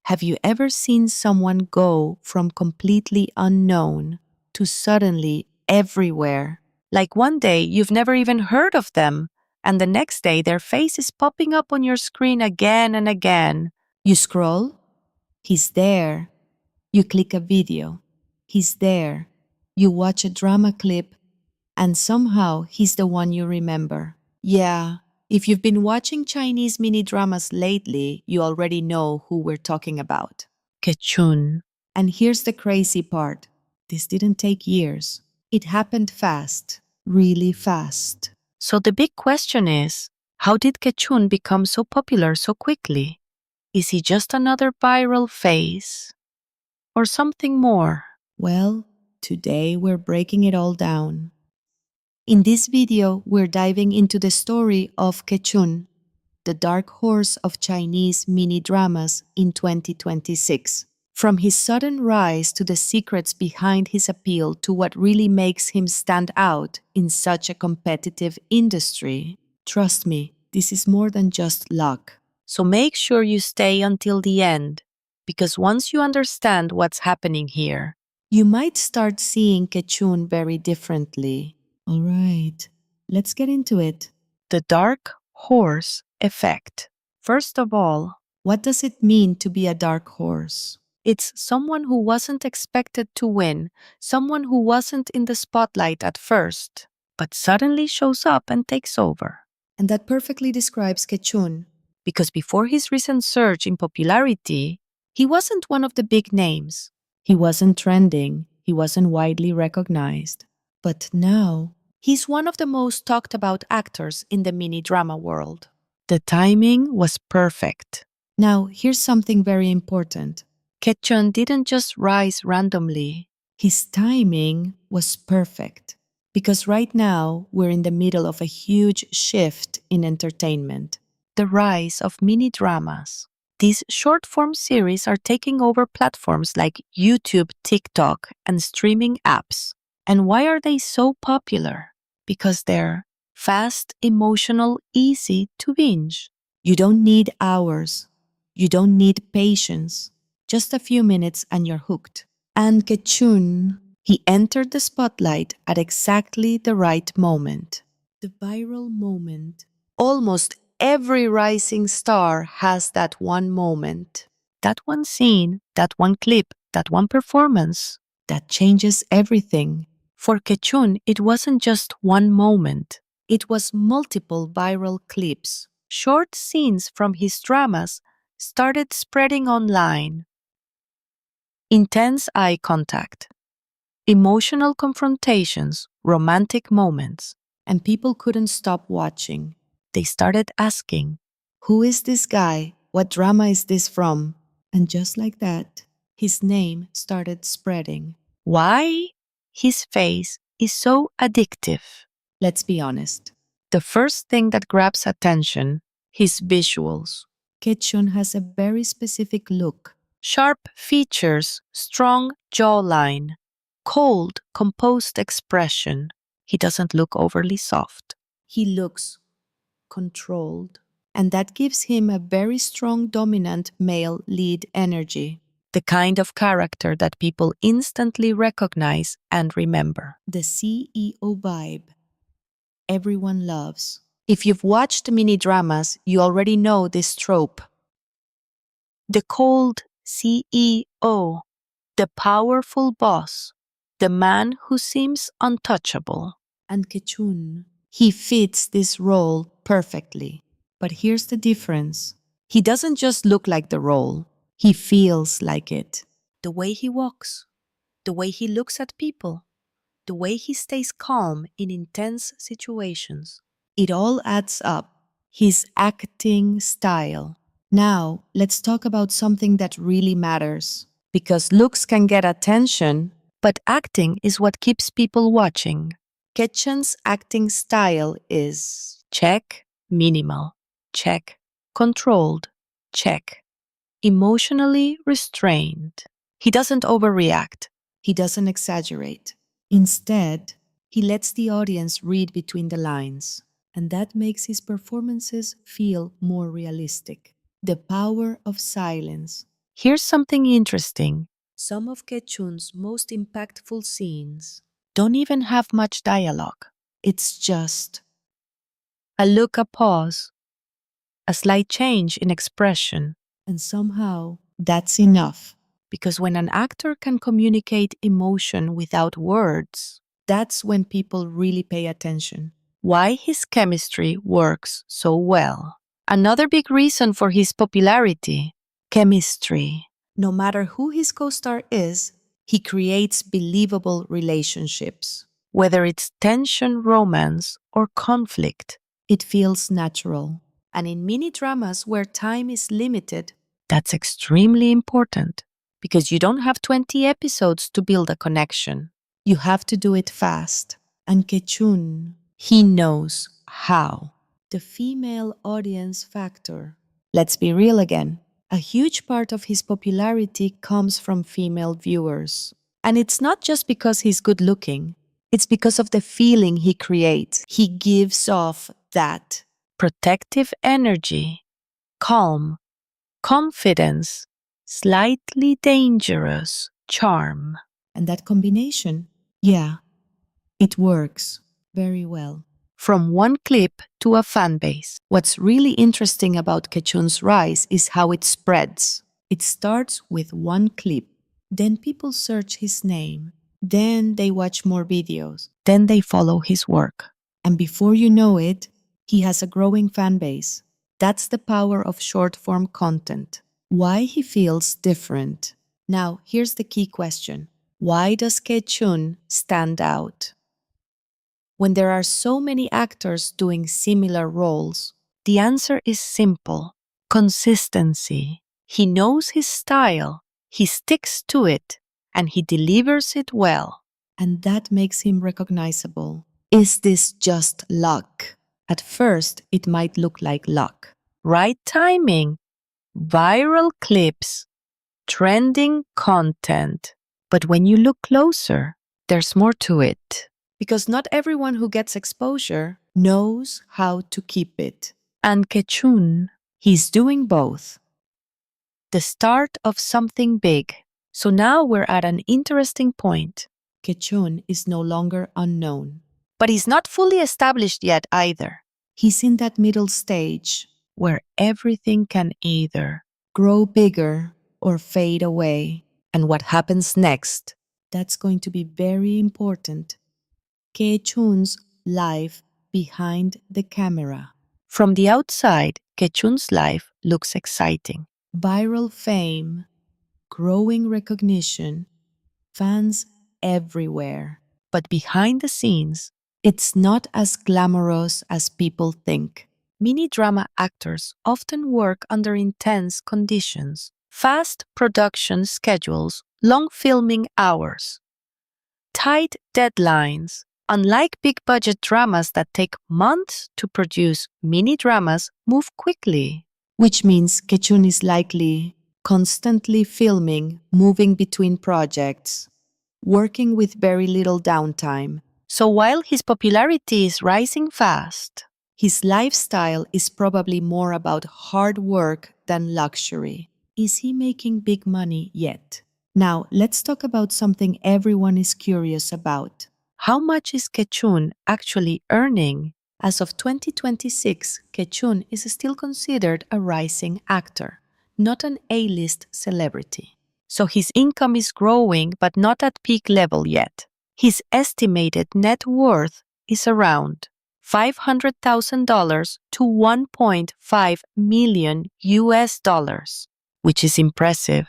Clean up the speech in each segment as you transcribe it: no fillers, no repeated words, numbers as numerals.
Have you ever seen someone go from completely unknown to suddenly everywhere? Like one day you've never even heard of them, and the next day their face is popping up on your screen again and again. You scroll, he's there. You click a video, he's there. You watch a drama clip, and somehow he's the one you remember. Yeah, if you've been watching Chinese mini dramas lately, you already know who we're talking about. Ke Chun. And here's the crazy part. This didn't take years. It happened fast, really fast. So the big question is, how did Ke Chun become so popular so quickly? Is he just another viral phase? Or something more? Well, today we're breaking it all down. In this video, we're diving into the story of Ke Chun, the dark horse of Chinese mini-dramas in 2026. From his sudden rise to the secrets behind his appeal to what really makes him stand out in such a competitive industry. Trust me, this is more than just luck. So make sure you stay until the end, because once you understand what's happening here, you might start seeing Ke Chun very differently. All right, let's get into it. The dark horse effect. First of all, what does it mean to be a dark horse? It's someone who wasn't expected to win, someone who wasn't in the spotlight at first, but suddenly shows up and takes over. And that perfectly describes Ke Chun. Because before his recent surge in popularity, he wasn't one of the big names. He wasn't trending, he wasn't widely recognized. But now, he's one of the most talked about actors in the mini-drama world. The timing was perfect. Now, here's something very important. Ke Chun didn't just rise randomly. His timing was perfect. Because right now, we're in the middle of a huge shift in entertainment. The rise of mini-dramas. These short-form series are taking over platforms like YouTube, TikTok, and streaming apps. And why are they so popular? Because they're fast, emotional, easy to binge. You don't need hours. You don't need patience. Just a few minutes and you're hooked. And Ke Chun, he entered the spotlight at exactly the right moment. The viral moment. Almost every rising star has that one moment. That one scene, that one clip, that one performance. That changes everything. For Ke Chun, it wasn't just one moment. It was multiple viral clips. Short scenes from his dramas started spreading online. Intense eye contact, emotional confrontations, romantic moments, and people couldn't stop watching. They started asking, who is this guy? What drama is this from? And just like that, his name started spreading. Why? His face is so addictive. Let's be honest. The first thing that grabs attention, his visuals. Ke Chun has a very specific look. Sharp features, strong jawline, cold, composed expression. He doesn't look overly soft. He looks controlled. And that gives him a very strong dominant male lead energy. The kind of character that people instantly recognize and remember. The CEO vibe everyone loves. If you've watched mini-dramas, you already know this trope. The cold CEO, the powerful boss, the man who seems untouchable. And Ke Chun, he fits this role perfectly. But here's the difference. He doesn't just look like the role, he feels like it. The way he walks, the way he looks at people, the way he stays calm in intense situations. It all adds up. His acting style. Now, let's talk about something that really matters. Because looks can get attention, but acting is what keeps people watching. Ke Chun's acting style is check, minimal, check, controlled, check, emotionally restrained. He doesn't overreact. He doesn't exaggerate. Instead, he lets the audience read between the lines, and that makes his performances feel more realistic. The power of silence. Here's something interesting. Some of Ke Chun's most impactful scenes don't even have much dialogue. It's just a look, a pause, a slight change in expression. And somehow, that's enough. Because when an actor can communicate emotion without words, that's when people really pay attention. Why his chemistry works so well. Another big reason for his popularity: chemistry. No matter who his co star is, he creates believable relationships. Whether it's tension, romance, or conflict, it feels natural. And in mini dramas where time is limited, that's extremely important because you don't have 20 episodes to build a connection. You have to do it fast. And Ke Chun, he knows how. The female audience factor. Let's be real again. A huge part of his popularity comes from female viewers. And it's not just because he's good looking, it's because of the feeling he creates. He gives off that protective energy, calm, confidence, slightly dangerous charm. And that combination, yeah, it works very well. From one clip to a fan base. What's really interesting about Ke Chun's rise is how it spreads. It starts with one clip, then people search his name, then they watch more videos, then they follow his work. And before you know it, he has a growing fan base. That's the power of short-form content. Why he feels different. Now, here's the key question. Why does Ke Chun stand out? When there are so many actors doing similar roles, the answer is simple: consistency. He knows his style, he sticks to it, and he delivers it well. And that makes him recognizable. Is this just luck? At first, it might look like luck. Right timing, viral clips, trending content. But when you look closer, there's more to it. Because not everyone who gets exposure knows how to keep it. And Ke Chun, he's doing both. The start of something big. So now we're at an interesting point. Ke Chun is no longer unknown. But he's not fully established yet either. He's in that middle stage where everything can either grow bigger or fade away. And what happens next? That's going to be very important. Ke Chun's life behind the camera. From the outside, Ke Chun's life looks exciting. Viral fame, growing recognition, fans everywhere. But behind the scenes, it's not as glamorous as people think. Mini drama actors often work under intense conditions, fast production schedules, long filming hours, tight deadlines. Unlike big budget dramas that take months to produce, mini dramas move quickly. Which means Ke Chun is likely constantly filming, moving between projects, working with very little downtime. So while his popularity is rising fast, his lifestyle is probably more about hard work than luxury. Is he making big money yet? Now, let's talk about something everyone is curious about. How much is Ke Chun actually earning? As of 2026, Ke Chun is still considered a rising actor, not an A-list celebrity. So his income is growing, but not at peak level yet. His estimated net worth is around $500,000 to $1.5 million US, which is impressive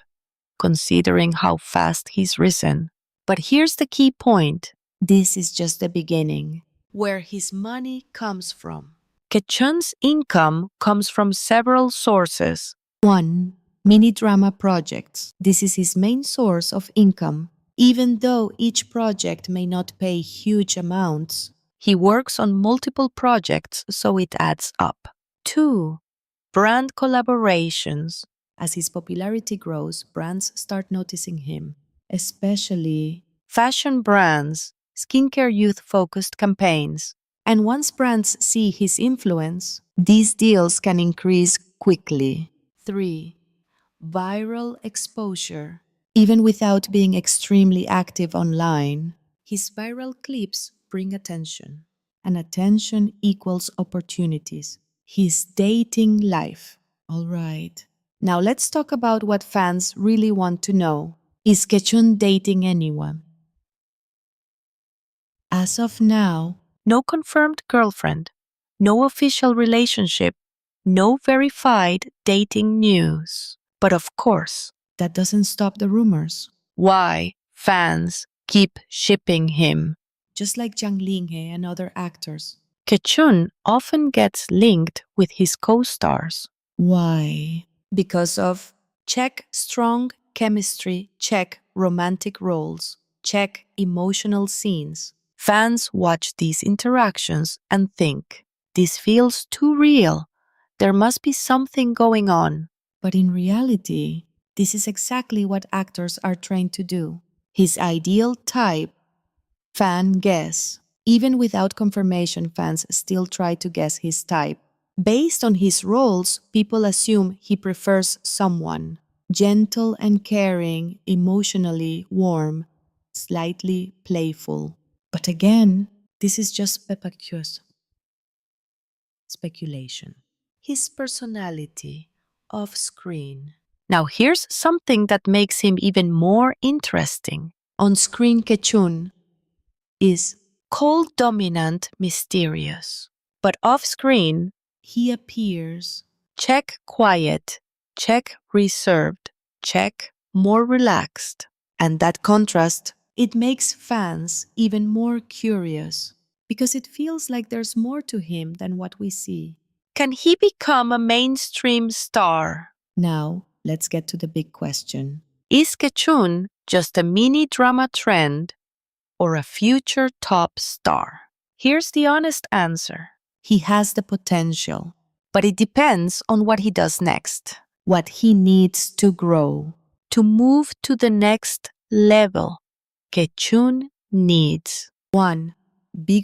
considering how fast he's risen. But here's the key point. This is just the beginning. Where his money comes from. Ke Chun's income comes from several sources. 1. Mini drama projects. This is his main source of income. Even though each project may not pay huge amounts, he works on multiple projects, so it adds up. 2. Brand collaborations. As his popularity grows, brands start noticing him, especially fashion brands, skincare youth-focused campaigns. And once brands see his influence, these deals can increase quickly. 3. viral exposure. Even without being extremely active online, his viral clips bring attention. And attention equals opportunities. His dating life. All right. Now let's talk about what fans really want to know. Is Ke Chun dating anyone? As of now, no confirmed girlfriend, no official relationship, no verified dating news. But of course, that doesn't stop the rumors. Why fans keep shipping him? Just like Jiang Linghe and other actors. Ke Chun often gets linked with his co-stars. Why? Because of check strong chemistry, check romantic roles, check emotional scenes. Fans watch these interactions and think, this feels too real. There must be something going on. But in reality, this is exactly what actors are trained to do. His ideal type, fan guess. Even without confirmation, fans still try to guess his type. Based on his roles, people assume he prefers someone gentle and caring, emotionally warm, slightly playful. But again, this is just speculation. His personality off screen. Now here's something that makes him even more interesting. On screen, Ke Chun is cold, dominant, mysterious. But off screen, he appears check quiet, check reserved, check more relaxed. And that contrast, it makes fans even more curious because it feels like there's more to him than what we see. Can he become a mainstream star? Now, let's get to the big question. Is Ke Chun just a mini drama trend or a future top star? Here's the honest answer. He has the potential, but it depends on what he does next, what he needs to grow. To move to the next level, Ke Chun needs 1. Big